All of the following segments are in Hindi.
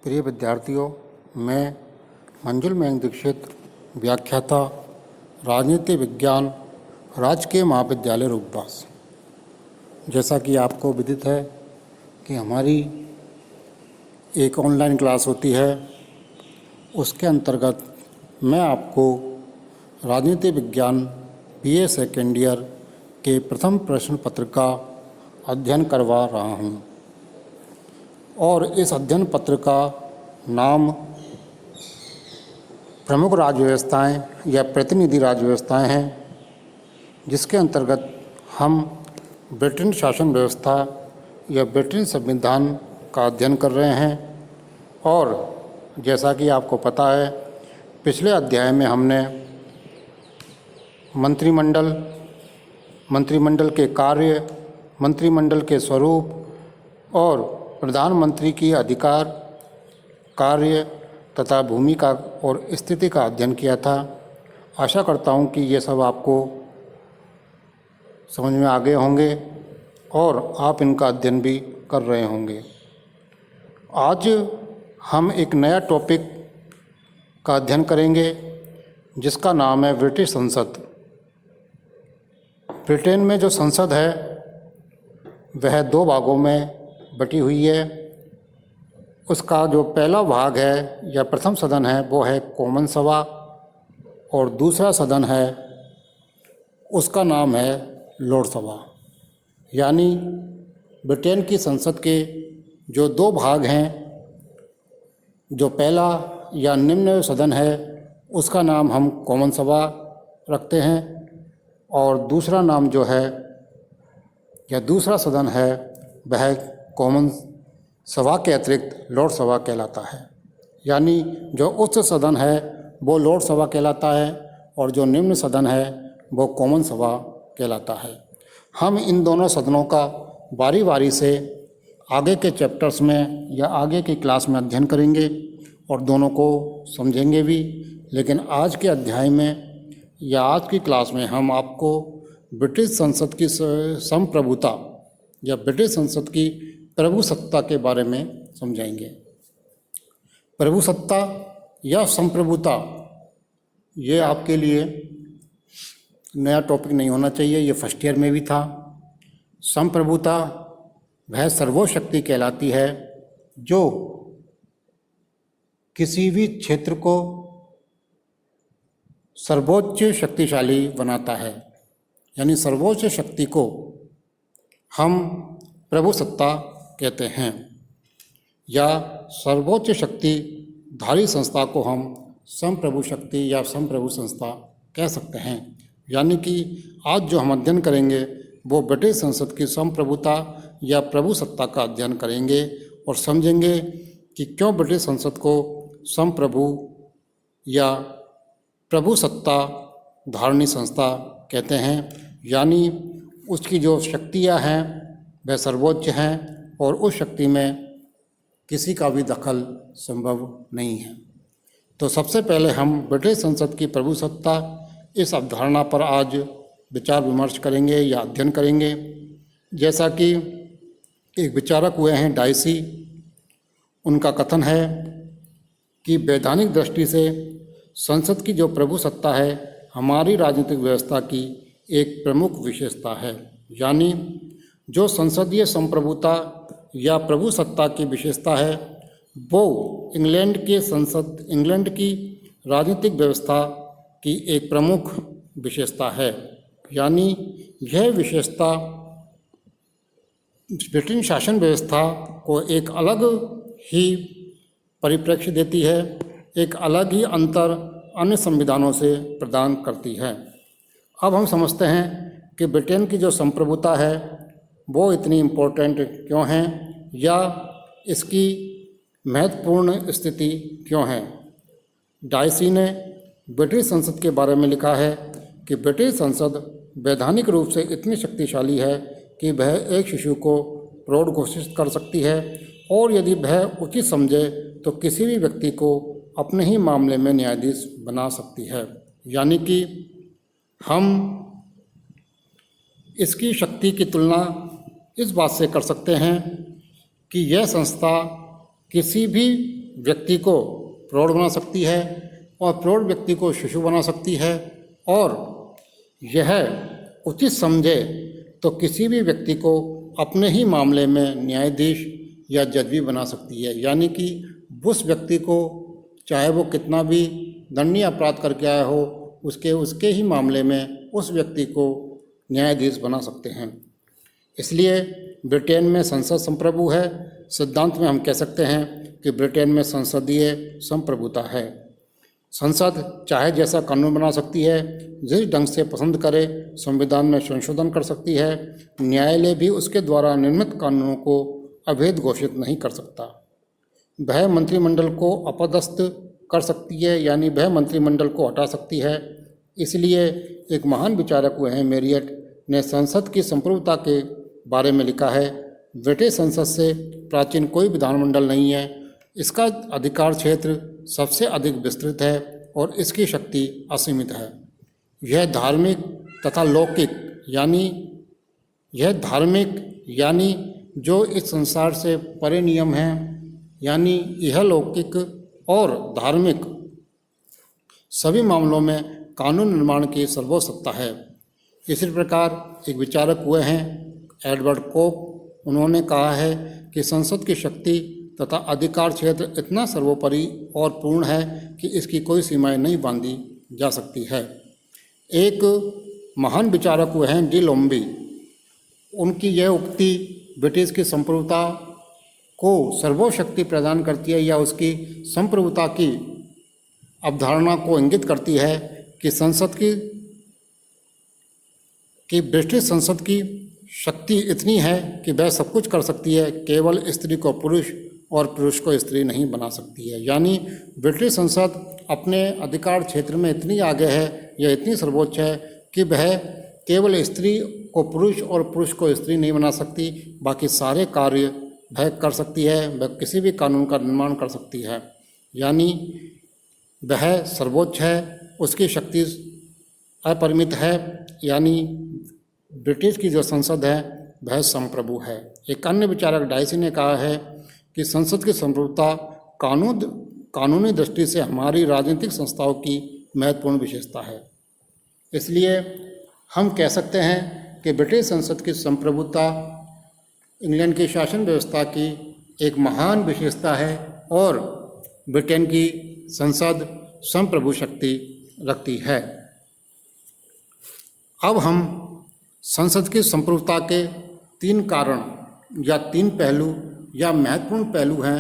प्रिय विद्यार्थियों, मैं मंजुल मेघ दीक्षित, व्याख्याता, राजनीति विज्ञान, राजकीय महाविद्यालय रूपबास। जैसा कि आपको विदित है कि हमारी एक ऑनलाइन क्लास होती है, उसके अंतर्गत मैं आपको राजनीति विज्ञान BA सेकेंड ईयर के प्रथम प्रश्न पत्र का अध्ययन करवा रहा हूँ और इस अध्ययन पत्र का नाम प्रमुख राज्य व्यवस्थाएँ या प्रतिनिधि राज्य व्यवस्थाएँ हैं, जिसके अंतर्गत हम ब्रिटेन शासन व्यवस्था या ब्रिटेन संविधान का अध्ययन कर रहे हैं। और जैसा कि आपको पता है, पिछले अध्याय में हमने मंत्रिमंडल के कार्य, मंत्रिमंडल के स्वरूप और प्रधानमंत्री की अधिकार, कार्य तथा भूमिका और स्थिति का अध्ययन किया था। आशा करता हूँ कि ये सब आपको समझ में आ गए होंगे और आप इनका अध्ययन भी कर रहे होंगे। आज हम एक नया टॉपिक का अध्ययन करेंगे जिसका नाम है ब्रिटिश संसद। ब्रिटेन में जो संसद है वह दो भागों में बटी हुई है। उसका जो पहला भाग है या प्रथम सदन है वो है कॉमन सभा, और दूसरा सदन है उसका नाम है लॉर्ड सभा। यानी ब्रिटेन की संसद के जो दो भाग हैं, जो पहला या निम्न सदन है उसका नाम हम कॉमन सभा रखते हैं, और दूसरा नाम जो है या दूसरा सदन है वह कॉमन सभा के अतिरिक्त लॉर्ड सभा कहलाता है। यानी जो उच्च सदन है वो लॉर्ड सभा कहलाता है और जो निम्न सदन है वो कॉमन सभा कहलाता है। हम इन दोनों सदनों का बारी बारी से आगे के चैप्टर्स में या आगे की क्लास में अध्ययन करेंगे और दोनों को समझेंगे भी। लेकिन आज के अध्याय में या आज की क्लास में हम आपको ब्रिटिश संसद की संप्रभुता या ब्रिटिश संसद की प्रभुसत्ता के बारे में समझाएंगे। प्रभुसत्ता या संप्रभुता ये आपके लिए नया टॉपिक नहीं होना चाहिए, ये फर्स्ट ईयर में भी था। संप्रभुता वह सर्वोच्च शक्ति कहलाती है जो किसी भी क्षेत्र को सर्वोच्च शक्तिशाली बनाता है। यानी सर्वोच्च शक्ति को हम प्रभुसत्ता कहते हैं, या सर्वोच्च शक्तिधारी संस्था को हम संप्रभु शक्ति या संप्रभु संस्था कह सकते हैं। यानी कि आज जो हम अध्ययन करेंगे वो ब्रिटिश संसद की संप्रभुता या प्रभुसत्ता का अध्ययन करेंगे और समझेंगे कि क्यों ब्रिटिश संसद को संप्रभु या प्रभुसत्ता धारणी संस्था कहते हैं। यानी उसकी जो शक्तियाँ हैं वह सर्वोच्च हैं और उस शक्ति में किसी का भी दखल संभव नहीं है। तो सबसे पहले हम ब्रिटिश संसद की प्रभुसत्ता इस अवधारणा पर आज विचार विमर्श करेंगे या अध्ययन करेंगे। जैसा कि एक विचारक हुए हैं डाइसी, उनका कथन है कि वैधानिक दृष्टि से संसद की जो प्रभुसत्ता है हमारी राजनीतिक व्यवस्था की एक प्रमुख विशेषता है। यानी जो संसदीय संप्रभुता या प्रभुसत्ता की विशेषता है वो इंग्लैंड की राजनीतिक व्यवस्था की एक प्रमुख विशेषता है। यानी यह विशेषता ब्रिटिश शासन व्यवस्था को एक अलग ही परिप्रेक्ष्य देती है, एक अलग ही अंतर अन्य संविधानों से प्रदान करती है। अब हम समझते हैं कि ब्रिटेन की जो संप्रभुता है वो इतनी इम्पोर्टेंट क्यों है या इसकी महत्वपूर्ण स्थिति क्यों है। डाइसी ने ब्रिटिश संसद के बारे में लिखा है कि ब्रिटिश संसद वैधानिक रूप से इतनी शक्तिशाली है कि वह एक शिशु को प्रौढ़ घोषित कर सकती है, और यदि वह उचित समझे तो किसी भी व्यक्ति को अपने ही मामले में न्यायाधीश बना सकती है। यानी कि हम इसकी शक्ति की तुलना इस बात से कर सकते हैं कि यह संस्था किसी भी व्यक्ति को प्रौढ़ बना सकती है और प्रौढ़ व्यक्ति को शिशु बना सकती है, और यह उचित समझे तो किसी भी व्यक्ति को अपने ही मामले में न्यायाधीश या जज भी बना सकती है। यानी कि उस व्यक्ति को चाहे वो कितना भी दंडनीय अपराध करके आया हो, उसके ही मामले में उस व्यक्ति को न्यायाधीश बना सकते हैं। इसलिए ब्रिटेन में संसद संप्रभु है। सिद्धांत में हम कह सकते हैं कि ब्रिटेन में संसदीय संप्रभुता है। संसद चाहे जैसा कानून बना सकती है, जिस ढंग से पसंद करे संविधान में संशोधन कर सकती है। न्यायालय भी उसके द्वारा निर्मित कानूनों को अवैध घोषित नहीं कर सकता। वह मंत्रिमंडल को अपदस्थ कर सकती है, यानी वह मंत्रिमंडल को हटा सकती है। इसलिए एक महान विचारक हुए हैं मेरियट ने संसद की संप्रभुता के बारे में लिखा है, ब्रिटिश संसद से प्राचीन कोई विधानमंडल नहीं है। इसका अधिकार क्षेत्र सबसे अधिक विस्तृत है और इसकी शक्ति असीमित है। यह धार्मिक तथा लौकिक यानी जो इस संसार से परे नियम हैं, यानी यह लौकिक और धार्मिक सभी मामलों में कानून निर्माण की सर्वोच्च सत्ता है। इसी प्रकार एक विचारक हुए हैं एडवर्ड कोक। उन्होंने कहा है कि संसद की शक्ति तथा अधिकार क्षेत्र इतना सर्वोपरि और पूर्ण है कि इसकी कोई सीमाएं नहीं बांधी जा सकती है। एक महान विचारक हुए हैं डी लोम्बी। उनकी यह उक्ति ब्रिटिश की संप्रभुता को सर्वशक्ति प्रदान करती है या उसकी संप्रभुता की अवधारणा को इंगित करती है कि ब्रिटिश संसद की शक्ति इतनी है कि वह सब कुछ कर सकती है, केवल स्त्री को पुरुष और पुरुष को स्त्री नहीं बना सकती है। यानी ब्रिटिश संसद अपने अधिकार क्षेत्र में इतनी आगे है या इतनी सर्वोच्च है कि वह केवल स्त्री को पुरुष और पुरुष को स्त्री नहीं बना सकती, बाकी सारे कार्य वह कर सकती है। वह किसी भी कानून का निर्माण कर सकती है, यानी वह सर्वोच्च है, उसकी शक्ति अपरिमित है। यानी ब्रिटिश की जो संसद है वह संप्रभु है। एक अन्य विचारक डाइसी ने कहा है कि संसद की संप्रभुता कानूनी दृष्टि से हमारी राजनीतिक संस्थाओं की महत्वपूर्ण विशेषता है। इसलिए हम कह सकते हैं कि ब्रिटिश संसद की संप्रभुता इंग्लैंड की शासन व्यवस्था की एक महान विशेषता है और ब्रिटेन की संसद संप्रभु शक्ति रखती है। अब हम संसद की संप्रभुता के 3 कारण या 3 पहलू या महत्वपूर्ण पहलू हैं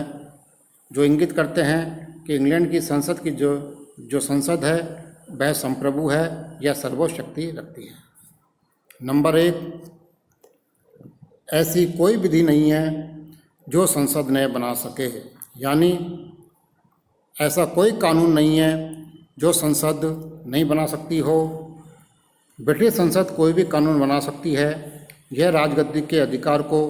जो इंगित करते हैं कि इंग्लैंड की संसद की जो संसद है वह संप्रभु है या सर्वोच्च शक्ति रखती है। नंबर 1, ऐसी कोई विधि नहीं है जो संसद न बना सके, यानी ऐसा कोई कानून नहीं है जो संसद नहीं बना सकती हो। ब्रिटिश संसद कोई भी कानून बना सकती है। यह राजगद्दी के अधिकार को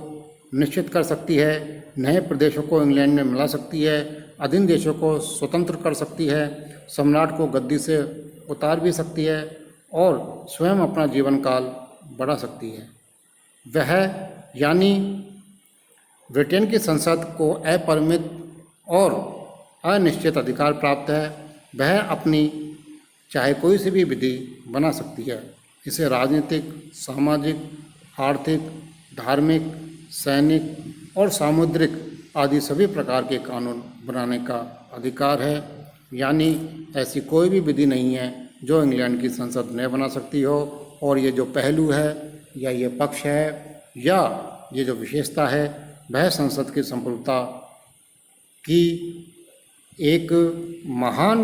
निश्चित कर सकती है, नए प्रदेशों को इंग्लैंड में मिला सकती है, अधीन देशों को स्वतंत्र कर सकती है, सम्राट को गद्दी से उतार भी सकती है और स्वयं अपना जीवन काल बढ़ा सकती है। वह यानी ब्रिटेन की संसद को अपरिमित और अनिश्चित अधिकार प्राप्त है। वह अपनी चाहे कोई सी भी विधि बना सकती है। इसे राजनीतिक, सामाजिक, आर्थिक, धार्मिक, सैनिक और सामुद्रिक आदि सभी प्रकार के कानून बनाने का अधिकार है। यानी ऐसी कोई भी विधि नहीं है जो इंग्लैंड की संसद न बना सकती हो। और ये जो पहलू है या ये पक्ष है या ये जो विशेषता है वह संसद की संप्रभुता की एक महान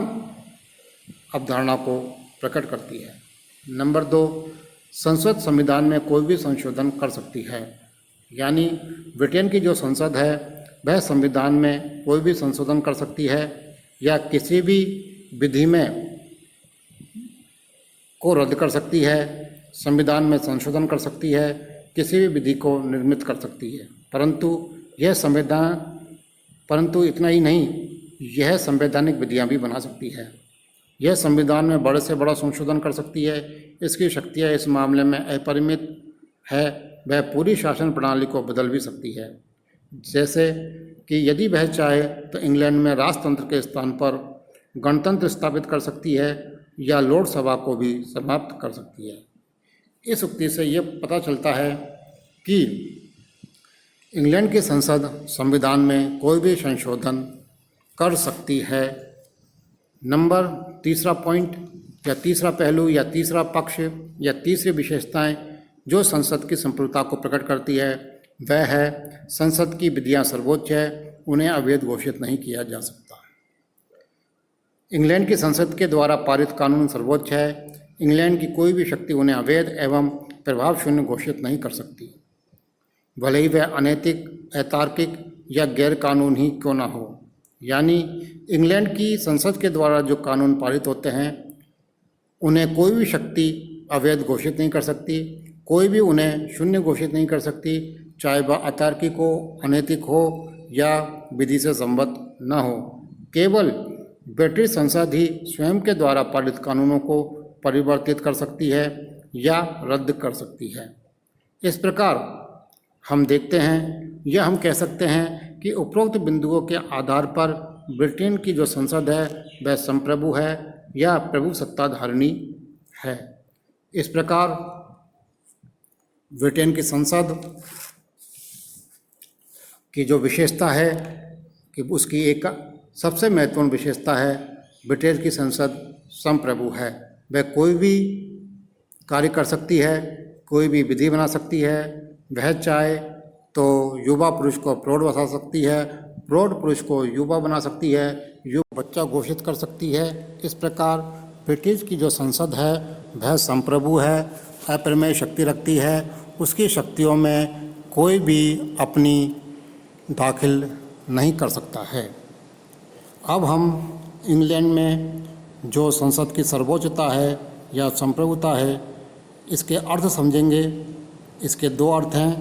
अवधारणा को प्रकट करती है। नंबर 2, संसद संविधान में कोई भी संशोधन कर सकती है। यानी ब्रिटेन की जो संसद है वह संविधान में कोई भी संशोधन कर सकती है या किसी भी विधि में को रद्द कर सकती है, संविधान में संशोधन कर सकती है, किसी भी विधि को निर्मित कर सकती है। परंतु इतना ही नहीं, यह संवैधानिक विधियां भी बना सकती है। यह संविधान में बड़े से बड़ा संशोधन कर सकती है। इसकी शक्तियाँ इस मामले में अपरिमित है। वह पूरी शासन प्रणाली को बदल भी सकती है। जैसे कि यदि वह चाहे तो इंग्लैंड में राजतंत्र के स्थान पर गणतंत्र स्थापित कर सकती है या लोकसभा को भी समाप्त कर सकती है। इस उक्ति से ये पता चलता है कि इंग्लैंड की संसद संविधान में कोई भी संशोधन कर सकती है। नंबर तीसरा पॉइंट या तीसरा पहलू या तीसरा पक्ष या तीसरी विशेषताएं जो संसद की संप्रभुता को प्रकट करती है वह है संसद की विधियां सर्वोच्च है, उन्हें अवैध घोषित नहीं किया जा सकता। इंग्लैंड की संसद के द्वारा पारित कानून सर्वोच्च है, इंग्लैंड की कोई भी शक्ति उन्हें अवैध एवं प्रभाव शून्य घोषित नहीं कर सकती, भले ही वह अनैतिक, अतार्किक या गैर कानून ही क्यों ना हो। यानी इंग्लैंड की संसद के द्वारा जो कानून पारित होते हैं उन्हें कोई भी शक्ति अवैध घोषित नहीं कर सकती, कोई भी उन्हें शून्य घोषित नहीं कर सकती, चाहे वह अतार्किक हो, अनैतिक हो या विधि से संबद्ध न हो। केवल ब्रिटिश संसद ही स्वयं के द्वारा पारित कानूनों को परिवर्तित कर सकती है या रद्द कर सकती है। इस प्रकार हम देखते हैं या हम कह सकते हैं कि उपरोक्त बिंदुओं के आधार पर ब्रिटेन की जो संसद है वह संप्रभु है या प्रभु सत्ताधारिणी है। इस प्रकार ब्रिटेन की संसद की जो विशेषता है कि उसकी एक सबसे महत्वपूर्ण विशेषता है ब्रिटेन की संसद संप्रभु है। वह कोई भी कार्य कर सकती है, कोई भी विधि बना सकती है। वह चाहे तो युवा पुरुष को प्रौढ़ बना सकती है, प्रौढ़ पुरुष को युवा बना सकती है, युवा बच्चा घोषित कर सकती है। इस प्रकार ब्रिटिश की जो संसद है वह संप्रभु है, अप्रमेय शक्ति रखती है, उसकी शक्तियों में कोई भी अपनी दाखिल नहीं कर सकता है। अब हम इंग्लैंड में जो संसद की सर्वोच्चता है या संप्रभुता है इसके अर्थ समझेंगे। इसके दो अर्थ हैं।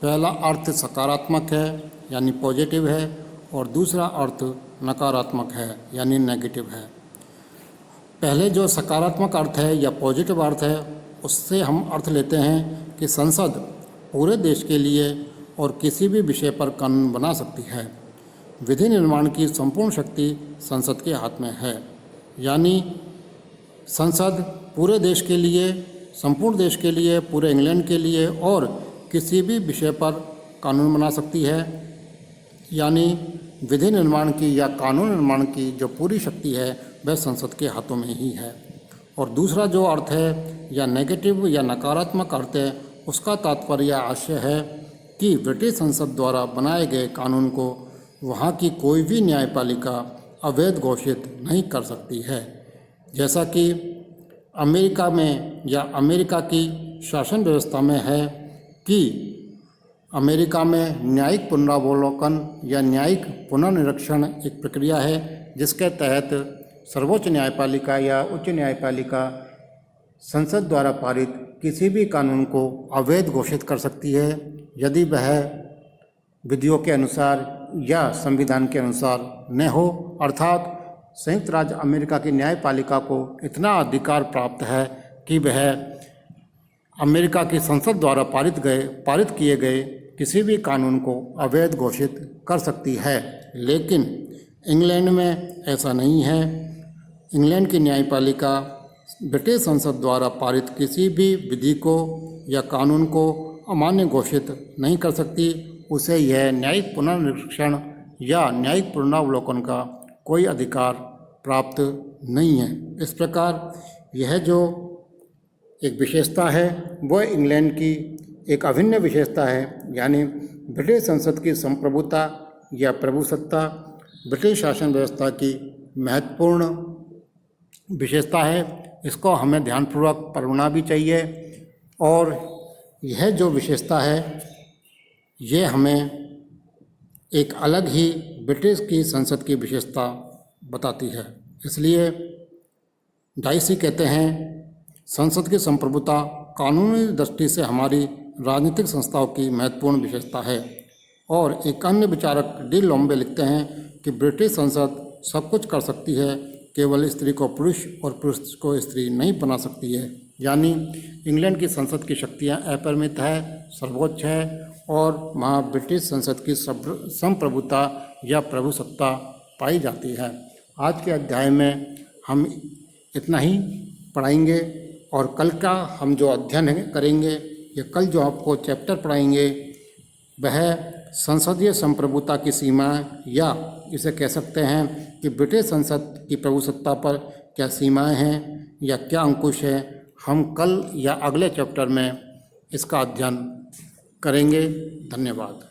पहला अर्थ सकारात्मक है यानी पॉजिटिव है और दूसरा अर्थ नकारात्मक है यानी नेगेटिव है। पहले जो सकारात्मक अर्थ है या पॉजिटिव अर्थ है उससे हम अर्थ लेते हैं कि संसद पूरे देश के लिए और किसी भी विषय पर कानून बना सकती है। विधि निर्माण की संपूर्ण शक्ति संसद के हाथ में है। यानी संसद पूरे देश के लिए, संपूर्ण देश के लिए, पूरे इंग्लैंड के लिए और किसी भी विषय पर कानून बना सकती है। यानी विधि निर्माण की या कानून निर्माण की जो पूरी शक्ति है वह संसद के हाथों में ही है। और दूसरा जो अर्थ है या नेगेटिव या नकारात्मक अर्थ है उसका तात्पर्य आशय है कि ब्रिटिश संसद द्वारा बनाए गए कानून को वहाँ की कोई भी न्यायपालिका अवैध घोषित नहीं कर सकती है। जैसा कि अमेरिका में या अमेरिका की शासन व्यवस्था में है कि अमेरिका में न्यायिक पुनरावलोकन या न्यायिक पुनर्निरीक्षण एक प्रक्रिया है जिसके तहत सर्वोच्च न्यायपालिका या उच्च न्यायपालिका संसद द्वारा पारित किसी भी कानून को अवैध घोषित कर सकती है यदि वह विधियों के अनुसार या संविधान के अनुसार न हो। अर्थात संयुक्त राज्य अमेरिका की न्यायपालिका को इतना अधिकार प्राप्त है कि वह अमेरिका की संसद द्वारा पारित किए गए किसी भी कानून को अवैध घोषित कर सकती है। लेकिन इंग्लैंड में ऐसा नहीं है। इंग्लैंड की न्यायपालिका ब्रिटिश संसद द्वारा पारित किसी भी विधि को या कानून को अमान्य घोषित नहीं कर सकती। उसे यह न्यायिक पुनर्निरीक्षण या न्यायिक पुनरावलोकन का कोई अधिकार प्राप्त नहीं है। इस प्रकार यह जो एक विशेषता है वह इंग्लैंड की एक अभिन्न विशेषता है। यानी ब्रिटिश संसद की संप्रभुता या प्रभुसत्ता ब्रिटिश शासन व्यवस्था की महत्वपूर्ण विशेषता है। इसको हमें ध्यानपूर्वक पढ़ना भी चाहिए और यह जो विशेषता है ये हमें एक अलग ही ब्रिटिश की संसद की विशेषता बताती है। इसलिए डाइसी कहते हैं संसद की संप्रभुता कानूनी दृष्टि से हमारी राजनीतिक संस्थाओं की महत्वपूर्ण विशेषता है। और एक अन्य विचारक डी लॉम्बे लिखते हैं कि ब्रिटिश संसद सब कुछ कर सकती है, केवल स्त्री को पुरुष और पुरुष को स्त्री नहीं बना सकती है। यानी इंग्लैंड की संसद की शक्तियाँ अपरिमित है, सर्वोच्च है और वहाँ ब्रिटिश संसद की संप्रभुता या प्रभुसत्ता पाई जाती है। आज के अध्याय में हम इतना ही पढ़ाएंगे और कल का हम जो अध्ययन करेंगे या कल जो आपको चैप्टर पढ़ाएंगे वह संसदीय संप्रभुता की सीमा या इसे कह सकते हैं कि ब्रिटिश संसद की प्रभुसत्ता पर क्या सीमाएं हैं या क्या अंकुश है। हम कल या अगले चैप्टर में इसका अध्ययन करेंगे। धन्यवाद।